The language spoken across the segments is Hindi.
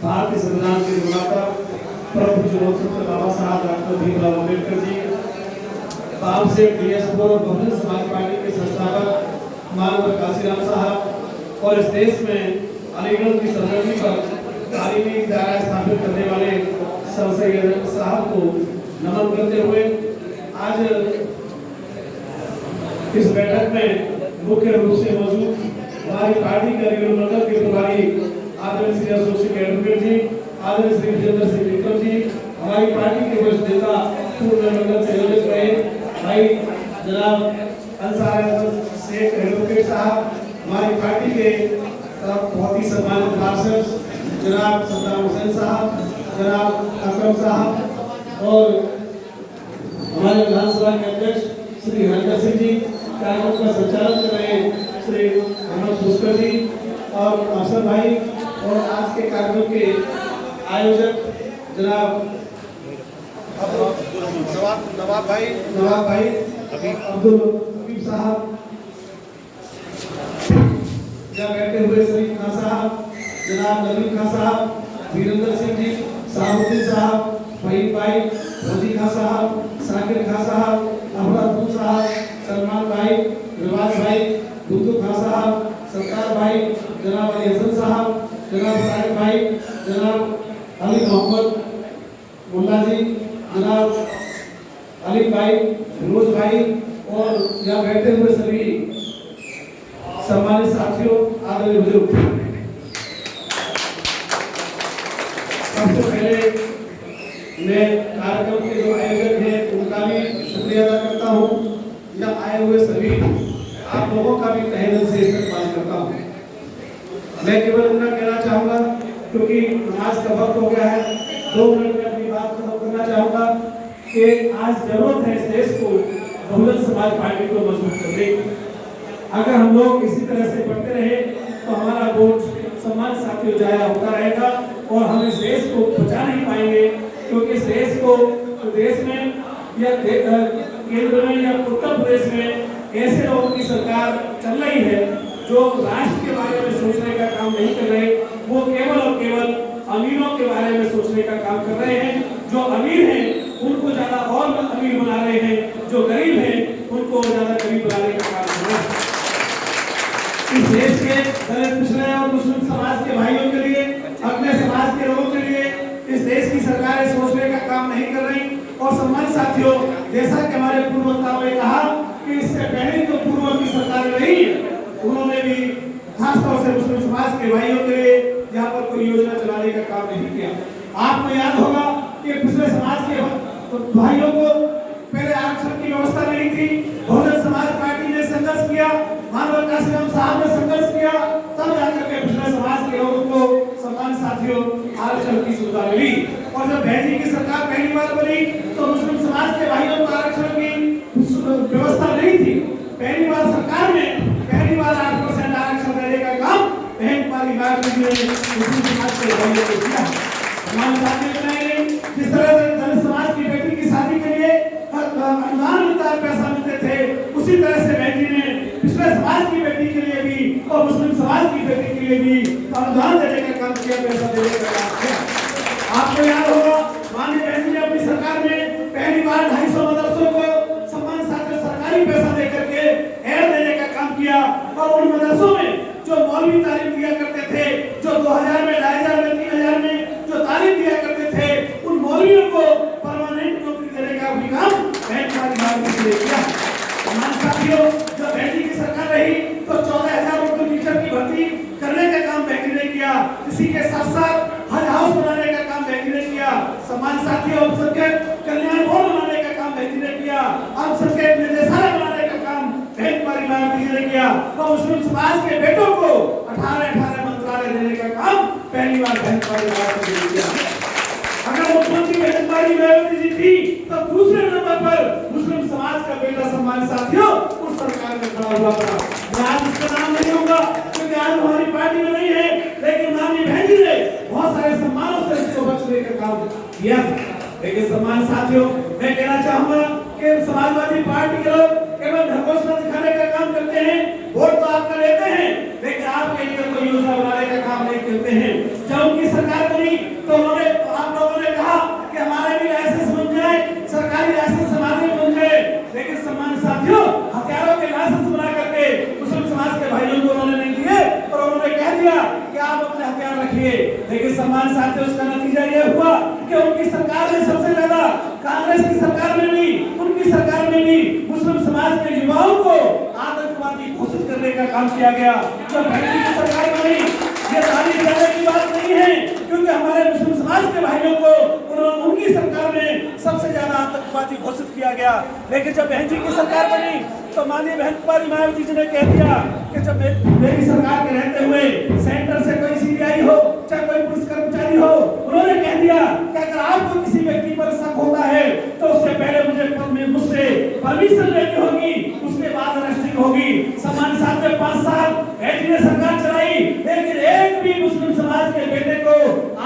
भारतीय संविधान के निर्माता प्रमुख लोकतंत्र बाबा साहब डॉक्टर भीमराव अम्बेडकर जी, बाप से DS4 और बहुजन समाज पार्टी के संस्थापक मानव काशीराम साहब और इस देश में अलीगढ़ की सरजमी पर तालीमी दायरा स्थापित करने वाले सर सैयद साहब को नमन करते हुए आज इस बैठक में मुख्य रूप से मौजूद हमारी पार्टी के अलीगढ़ मंडल के प्रभारी आदरणीय श्री अशोक सिंह एडवोकेट जी, आदरणीय श्री विजेंद्र सिंह विक्रम जी, हमारी पार्टी के वरिष्ठ नेता पूर्व मंडल संयोजक रहे भाई जनाब अंसार शेख एडवोकेट साहब, हमारी पार्टी के बहुत ही सम्मानित पार्षद जनाब सद्दाम हुसैन साहब, जनाब अकरम साहब और हमारे विधानसभा के अध्यक्ष श्री हरिंदर सिंह जी, कार्यक्रम का संचालन कर रहे श्री अहमद पुष्कर जी और अफसर भाई और आज के कार्यक्रम के आयोजक जनाब नवाब भाई अब्दुल हबीब साहब, यहाँ बैठे हुए शरीफ खान साहब, जनाब नवीन खान साहब, वीरेंद्र सिंह जी, साहुद्दीन साहब, फहीम भाई, रजी खान साहब, साकिर खान साहब, अहमद साहब, सलमान भाई, रिवाज भाई, दुद्दू खान साहब, सरकार भाई, जनाब अली हसन साहब, जनाब साहिब भाई, जनाब अली मोहम्मद मुल्ला जी, जनाब अली भाई, फिरोज भाई और यहाँ बैठे हुए सभी सम्मानित साथियों, आदरणीय बुजुर्ग, सबसे पहले मैं कार्यक्रम के जो आयोजक हैं उनका भी शुक्रिया अदा करता हूँ। यहाँ आए हुए सभी आप लोगों का भी तहे दिल से इस्तेमाल करता हूँ। मैं केवल इतना कहना चाहूँगा क्योंकि नमाज का वक्त हो गया है, 2 मिनट में अपनी बात खत्म करना चाहूँगा कि आज जरूरत है इस देश को बहुजन समाज पार्टी को मजबूत करने की। अगर हम लोग इसी तरह से बढ़ते रहे तो हमारा वोट सम्मानित साथियों जाया होता रहेगा और हम इस देश को बचा नहीं पाएंगे, क्योंकि इस देश को देश में या केंद्र में या उत्तर प्रदेश में ऐसे लोगों की सरकार चल रही है जो राष्ट्र के बारे में सोचने का काम नहीं कर रहे, वो केवल और केवल अमीरों के बारे में सोचने का काम कर रहे हैं। जो अमीर हैं उनको ज्यादा और अमीर बना रहे हैं, जो गरीब हैं उनको ज्यादा गरीब बनाने का काम कर रहे हैं। इस देश के दलित पिछड़े और मुस्लिम समाज के भाइयों के लिए, अपने समाज के लोगों के लिए इस देश की सरकारें सोचने का काम नहीं कर रही। और सम्मानित साथियों, जैसा कि हमारे पूर्व वक्ताओं ने कहा कि इससे पहले जो पूर्व की सरकारें रही उन्होंने भी खासतौर से मुस्लिम समाज के भाइयों के लिए यहाँ पर कोई योजना चलाने का काम नहीं किया। आपको याद होगा कि पिछले समाज के भाइयों को पहले आरक्षण की व्यवस्था नहीं थी, बहुजन समाज पार्टी ने संघर्ष किया, मानव काशीराम साहब ने संघर्ष किया, तब जाकर के पिछले समाज के लोगों को सम्मानित साथियों आरक्षण की सुविधा मिली। और जब बहजी की सरकार पहली बार बनी तो मुस्लिम समाज के भाइयों को आरक्षण की व्यवस्था नहीं थी। पहली बार सरकार में पहली बार 8% आरक्षण देने का काम बहन कुमारी बागी ने मुस्लिम समाज के भाइयों को किया। हमारे साथी बनाएंगे जिस तरह से दलित समाज की बेटी की शादी के लिए अनुदान मिलता है, पैसा मिलते थे, उसी तरह से बहन जी ने पिछले समाज की बेटी के लिए भी और मुस्लिम समाज की बेटी के लिए भी अनुदान देने का काम किया, पैसा देने का काम किया। आपको याद होगा माननीय बहन जी ने अपनी सरकार में पहली बार 250 मदरसों को सम्मान साथ सरकारी पैसा देकर के एयर देने का काम किया। और उन मदरसों में जो मौलवी तालीम दिया करते थे, जो 2000 में 2000 में 3000 में जो तालीम दिया करते थे, उन मौलवियों को परमानेंट नौकरी देने का भी काम बहन कुमारी बागी ने किया। हमारे साथियों, जब बहन की सरकार रही तो 14000 उर्दू टीचर की भर्ती करने का काम बहन ने किया। इसी के साथ साथ हज हाउस बनाने का काम बहन ने किया। सम्मान साथियों, अल्पसंख्यक कल्याण बोर्ड बनाने का काम बहन ने किया। अल्पसंख्यक निदेशालय बनाने का काम बहन कुमारी बागी ने किया। और मुस्लिम समाज के बेटों को 18 मंत्रालय देने का काम पहली बार बहन कुमारी बागी ने किया। अगर मुख्यमंत्री बहन कुमारी बागी जी थी तो दूसरे नंबर पर मुस्लिम समाज का बेटा सम्मानित साथियों उस सरकार में खड़ा हुआ था। आज उसका नाम नहीं होगा क्योंकि आज हमारी पार्टी में नहीं है, लेकिन माननीय बहन जी ने बहुत सारे सम्मानों से इसको बचने का काम किया। लेकिन सम्मानित साथियों, मैं कहना चाहूंगा कि समाजवादी पार्टी के लोग केवल ढकोसला दिखाने का काम करते हैं, वोट तो आपका लेते हैं, लेकिन आपके लिए कोई योजना बनाने का काम नहीं करते हैं। जब उनकी सरकार बनी किए, लेकिन सम्मान साथियों उसका नतीजा ये हुआ कि उनकी सरकार में सबसे ज्यादा, कांग्रेस की सरकार में भी, उनकी सरकार में भी मुस्लिम समाज के युवाओं को आतंकवादी घोषित करने का काम किया गया। जब बहन की सरकार में नहीं, ये तारीफ करने की बात नहीं है, क्योंकि हमारे मुस्लिम समाज के भाइयों को उनकी सरकार में सबसे ज्यादा आतंकवादी घोषित किया गया। लेकिन जब बहन जी की सरकार बनी तो माननीय बहन कुमारी मायावती जी ने कह दिया कि जब मेरी सरकार के रहते हुए सेंटर से कोई सीबीआई हो चाहे कोई पुलिस कर्मचारी हो, उन्होंने कह दिया कि अगर आपको किसी व्यक्ति पर शक होता है तो उससे पहले मुझसे परमिशन लेनी होगी, उसके बाद अरेस्टिंग होगी। सम्मान साथ में 5 साल बहन ने सरकार चलाई, लेकिन एक भी मुस्लिम समाज के बेटे को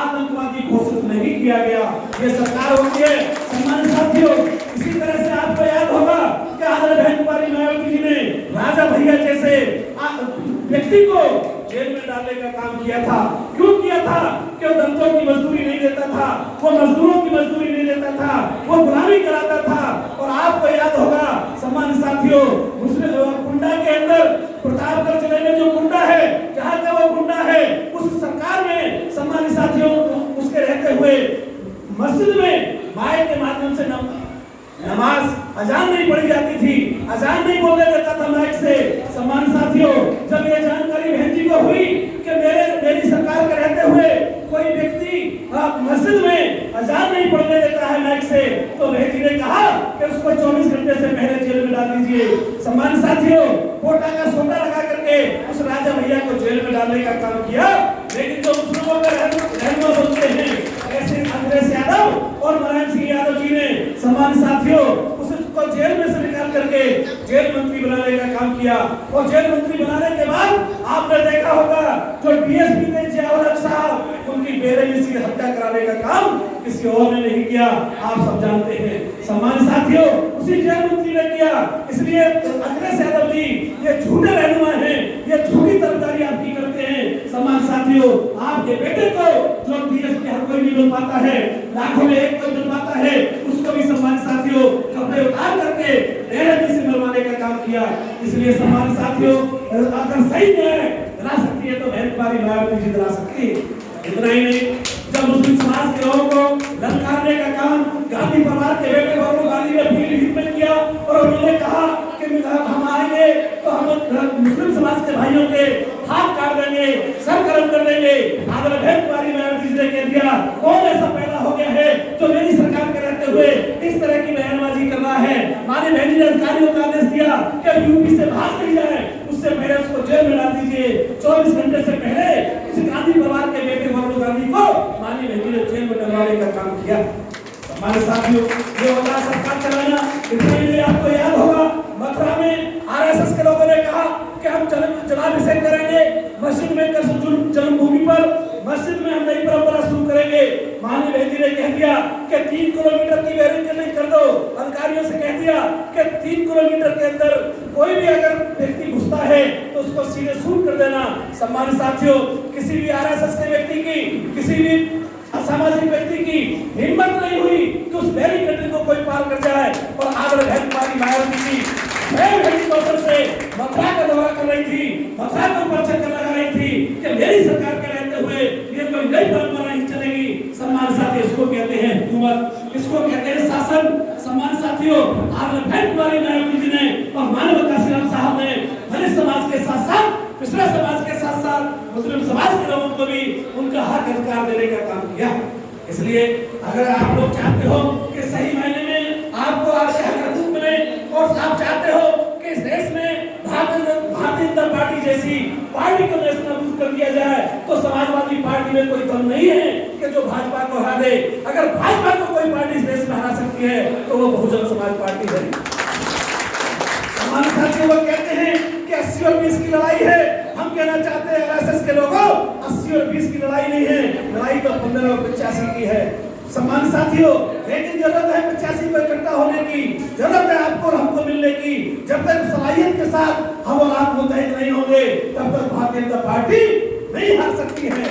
आतंकवादी घोषित नहीं किया गया। ये सरकार होती है। सम्मान साथियों, इसी तरह से आपको याद होगा कि आदरणीय बहन कुमारी मायावती जी ने राजा भैया जैसे व्यक्ति को जेल में डालने का काम किया था। क्यों किया था? कि वो दंतों की मजदूरी नहीं देता था, वो मजदूरों की मजदूरी नहीं देता था, वो गुलामी कराता था। और आपको याद होगा सम्मानित साथियों, कुंडा के अंदर प्रतापगढ़ जिले में जो कुंडा है, जहाँ का वो कुंडा है, उस सरकार में सम्मानित साथियों उसके रहते हुए मस्जिद में माइक के माध्यम से नमाज अजान नहीं पढ़ी जाती थी, अजान नहीं बोलने देता था माइक से। सम्मानित साथियों, जब ये जानकारी बहन जी को हुई कि मेरी सरकार के रहते हुए कोई व्यक्ति मस्जिद में अजान नहीं पढ़ने देता है माइक से, तो बहन जी ने कहा कि उसको 24 घंटे से पहले जेल में डाल दीजिए। सम्मानित साथियों, कोटा का सोटा लगा करके उस राजा भैया को जेल में डालने का काम किया। लेकिन जो मुस्लिमों का रहनुमा बोलते हैं ऐसे अखिलेश यादव और नारायण सिंह यादव जी ने सम्मानित साथियों उसको जेल में से निकाल करके जेल मंत्री बनाने का काम किया। और जेल मंत्री बनाने के बाद आपने देखा होगा जो डीएसपी थे जियाउल साहब, उनकी बेरहमी से हत्या कराने का काम किसी और ने नहीं किया, आप सब जानते हैं। सम्मानित साथियों, उसी जेल मंत्री ने किया। इसलिए अखिलेश यादव जी ये झूठे रहनुमा हैं, ये झूठी तरफदारी आप की करते हैं। सम्मानित साथियों, आपके बेटे को जो डीएसपी हर कोई नहीं मिल पाता है, लाखों में एक कोई मिल पाता है, उसको भी सम्मानित साथियों कपड़े उतार करके बेरहमी से मरवाने का काम किया। इसलिए सम्मानित साथियों, अगर सही न्याय दिला सकती है तो बहन कुमारी मायावती जी दिला सकती है। इतना ही नहीं, जब मुस्लिम समाज के लोगों को ललकारने का काम गांधी परिवार के बेटे बाबू गांधी ने पीलीभीत में किया और उन्होंने कहा कि हम आएंगे तो हम मुस्लिम समाज के भाइयों के हाथ काट देंगे, सर गरम कर देंगे। आदरणीय बहन कुमारी मायावती जी ने कह दिया, कौन ऐसा पैदा हो गया है जो मेरी सरकार के रहते हुए इस तरह की बयानबाजी कर रहा है। माननीय बहन जी ने अधिकारियों को आदेश दिया कि यूपी से भाग नहीं जाए, उससे पहले उसको जेल में डाल दीजिए। 24 घंटे से पहले उस गांधी परिवार के बेटे वरुण गांधी को माननीय बहन जी ने जेल में डलवाने का काम किया। हमारे साथियों, ये होता है सरकार चलाना। इतना ही नहीं, आपको याद होगा मथुरा में आरएसएस के लोगों ने कहा कि हम जलाभिषेक करेंगे मस्जिद में, जन्मभूमि पर मस्जिद में हम नई परंपरा शुरू करेंगे। माननीय बहन जी ने कह दिया कि 3 किलोमीटर की बैरिकेडिंग कर दो। अधिकारियों से कह दिया कि 3 किलोमीटर के अंदर कोई भी अगर व्यक्ति घुसता है तो उसको सीधे शूट कर देना। सम्मानित साथियों, किसी भी आरएसएस के व्यक्ति की, किसी भी असामाजिक व्यक्ति की हिम्मत नहीं हुई कि उस बैरिकेडिंग को कोई पार कर जाए। और आदरणीय बहन कुमारी मायावती जी हेलीकॉप्टर से मथुरा का दौरा कर रही थी, मथुरा के ऊपर चक्कर लगा रही थी कि मेरी सरकार के रहते हुए ये कोई नई परंपरा नहीं चलेगी। सम्मानित साथियों, इसको कहते हैं हुकूमत, इसको कहते हैं शासन। सम्मानित साथियों, आदरणीय बहन कुमारी मायावती जी ने और माननीय काशीराम साहब ने दलित समाज के साथ साथ पिछड़ा समाज के साथ साथ मुस्लिम समाज के लोगों को भी उनका हक अधिकार देने का काम किया। इसलिए अगर आप लोग चाहते हो कि सही मायने में आपको आपके हक हकूक मिले और आप चाहते हो कि इस देश में भारतीय जनता पार्टी जैसी पार्टी को नेस्तनाबूद कर दिया जाए, तो समाजवादी पार्टी में कोई दम नहीं है कि जो भाजपा को हरा दे। अगर भाजपा को कोई पार्टी इस देश में हरा सकती है तो वो बहुजन समाज पार्टी है। हमारे साथियों लोग कहते हैं कि 80 और 20 की लड़ाई है। हम कहना चाहते हैं आरएसएस के लोगों, 80 और 20 की लड़ाई नहीं है, लड़ाई तो 15 और 85 की है। सम्मानित साथियों, लेकिन जरूरत है 85 को इकट्ठा होने की, जरूरत है आपको और हमको मिलने की। जब तक सलाहियत के साथ हम और आप मुतहद नहीं होंगे तब तक भारतीय जनता पार्टी नहीं हार सकती है।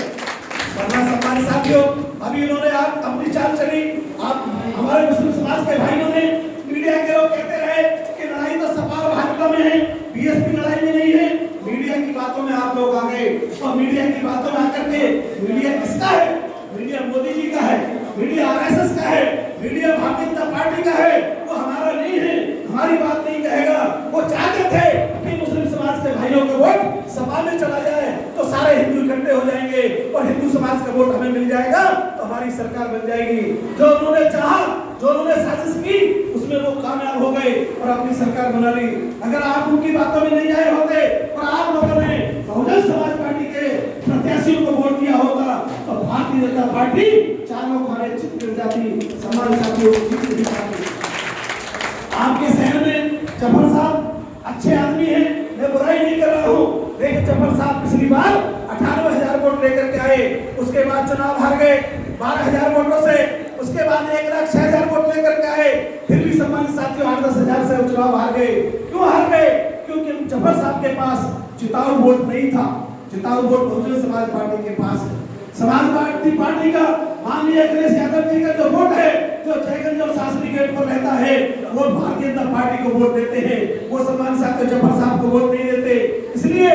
वरना सम्मानित साथियों, अभी उन्होंने आप अपनी चाल चली, आप हमारे मुस्लिम समाज के भाइयों ने, मीडिया के लोग कहते रहे कि लड़ाई तो सपा और भाजपा में है, बीएसपी लड़ाई में नहीं है। मीडिया की बातों में आप लोग आ गए, और मीडिया की बातों में आकर के मीडिया किसका है? मीडिया मोदी जी का है, मीडिया आरएसएस का है, मीडिया भारतीय जनता पार्टी का है। वो हमारा नहीं है, हमारी बात नहीं कहेगा। वो चाहते थे कि मुस्लिम समाज के भाइयों का वोट सपा में चला जाए तो सारे हिंदू इकट्ठे हो जाएंगे और हिंदू समाज का वोट हमें मिल जाएगा तो हमारी सरकार बन जाएगी। जो उन्होंने चाहा, जो उन्होंने साजिश की, उसमें वो कामयाब हो गए और अपनी सरकार बना ली। अगर आप उनकी बातों में नहीं आए होते और आप लोगों ने बहुजन समाज पार्टी के प्रत्याशियों को वोट दिया होता तो भारतीय जनता पार्टी चारों खाने चित गिर जाती, समाज साथियों जीत नहीं पाती। आपके शहर में जफर साहब अच्छे आदमी हैं, मैं बुराई नहीं कर रहा हूँ, लेकिन जफर साहब पिछली बार 98,000 वोट लेकर के आए, उसके बाद चुनाव हार गए 12,000 वोटों से, उसके बाद 1,06,000 वोट लेकर के आए, फिर भी सम्मानित साथियों 8-10,000 से चुनाव हार गए। क्यों हार गए? क्योंकि जफर साहब के पास जिताऊ वोट नहीं था। जिताऊ वोट बहुजन समाज पार्टी के पास है। समाजवादी पार्टी का माननीय अखिलेश यादव जी का जो वोट है, जो जयगंज और शास्त्री गेट पर रहता है, वो भारतीय जनता पार्टी को वोट देते हैं, वो सम्मान साहब जफर साहब को वोट नहीं देते। इसलिए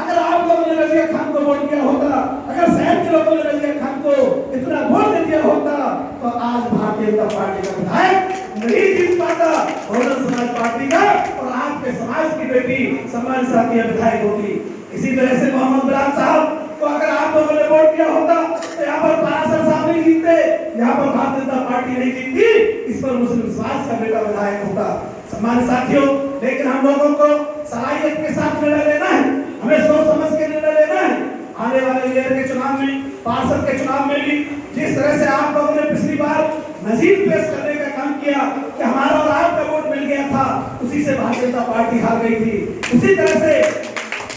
अगर आप लोगों ने रजिया खान को वोट दिया होता, अगर शहर के लोगों ने रजिया खान को इतना वोट दे दिया होता तो आज भारतीय जनता पार्टी का विधायक नहीं जीत पाता, बहुजन समाज पार्टी का और आपके समाज की बेटी सम्मान साथी विधायक होती। इसी तरह से मोहम्मद बिलाल साहब तो अगर आप लोगों ने वोट दिया होता तो यहाँ पर पारासर साहब नहीं जीतते, यहाँ पर भारतीय जनता पार्टी नहीं जीतती, इस पर मुस्लिम समाज का बेटा विधायक होता। सम्मानित साथियों, लेकिन हम लोगों को सलाहियत के साथ निर्णय लेना है, हमें सोच समझ के निर्णय लेना है। आने वाले मेयर के चुनाव में, पार्षद के चुनाव में भी जिस तरह से आप लोगों ने पिछली बार नजीर पेश करने का काम किया कि हमारा और आपका वोट मिल गया था, उसी से भारतीय जनता पार्टी हार गई थी। उसी तरह से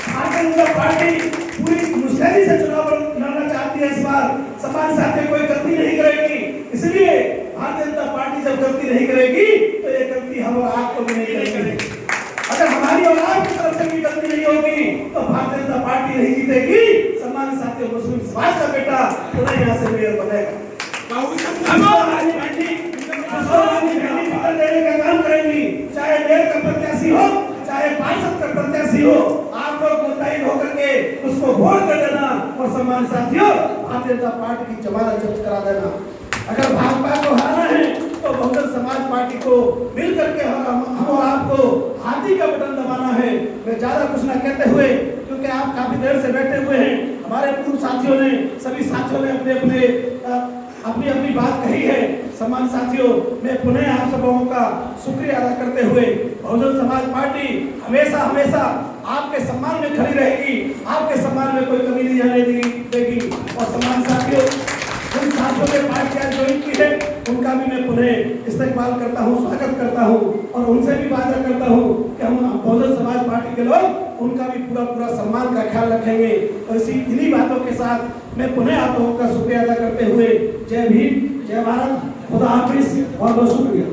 भारतीय जनता पार्टी पूरी मुस्तैदी से चुनाव लड़ना चाहती है। इस बार समाज साथी कोई गलती नहीं करेगी, इसलिए भारतीय जनता पार्टी जब गलती नहीं करेगी तो ये गलती हम और आपको भी नहीं करेगी। अगर हमारी और आपकी तरफ से भी गलती नहीं होगी तो भारतीय जनता पार्टी नहीं जीतेगी। सम्मानित साथियों, मुस्लिम समाज का बेटा पुनः यहाँ से मेयर बनेगा। देने का काम करेंगी, चाहे मेयर का प्रत्याशी हो, चाहे पार्षद का प्रत्याशी हो, आप लोग मुतैन होकर के उसको वोट कर देना और सम्मान साथियों भारतीय जनता पार्टी की जमानत जब्त करा देना। अगर भाजपा को हराना है तो बहुजन समाज पार्टी को मिल करके हम और आपको हाथी का बटन दबाना है। मैं ज्यादा कुछ ना कहते हुए, क्योंकि आप काफी देर से बैठे हुए हैं, हमारे पूर्व साथियों ने, सभी साथियों ने अपनी अपनी बात कही है। सम्मान साथियों, मैं पुनः आप सब लोगों का शुक्रिया अदा करते हुए, बहुजन समाज पार्टी हमेशा हमेशा आपके सम्मान में खड़ी रहेगी, आपके सम्मान में कोई कमी नहीं आने देगी। और सम्मान साथियों, जिन साथियों ने पार्टी आज ज्वाइन की है उनका भी मैं पुनः इस्तेमाल करता हूँ, स्वागत करता हूँ और उनसे भी वादा करता हूँ कि हम बहुजन समाज पार्टी के लोग उनका भी पूरा सम्मान का ख्याल रखेंगे। और इन्हीं बातों के साथ मैं पुनः आप लोगों का शुक्रिया अदा करते हुए जय भीम, जय भारत, खुदा हाफिज, बहुत बहुत शुक्रिया।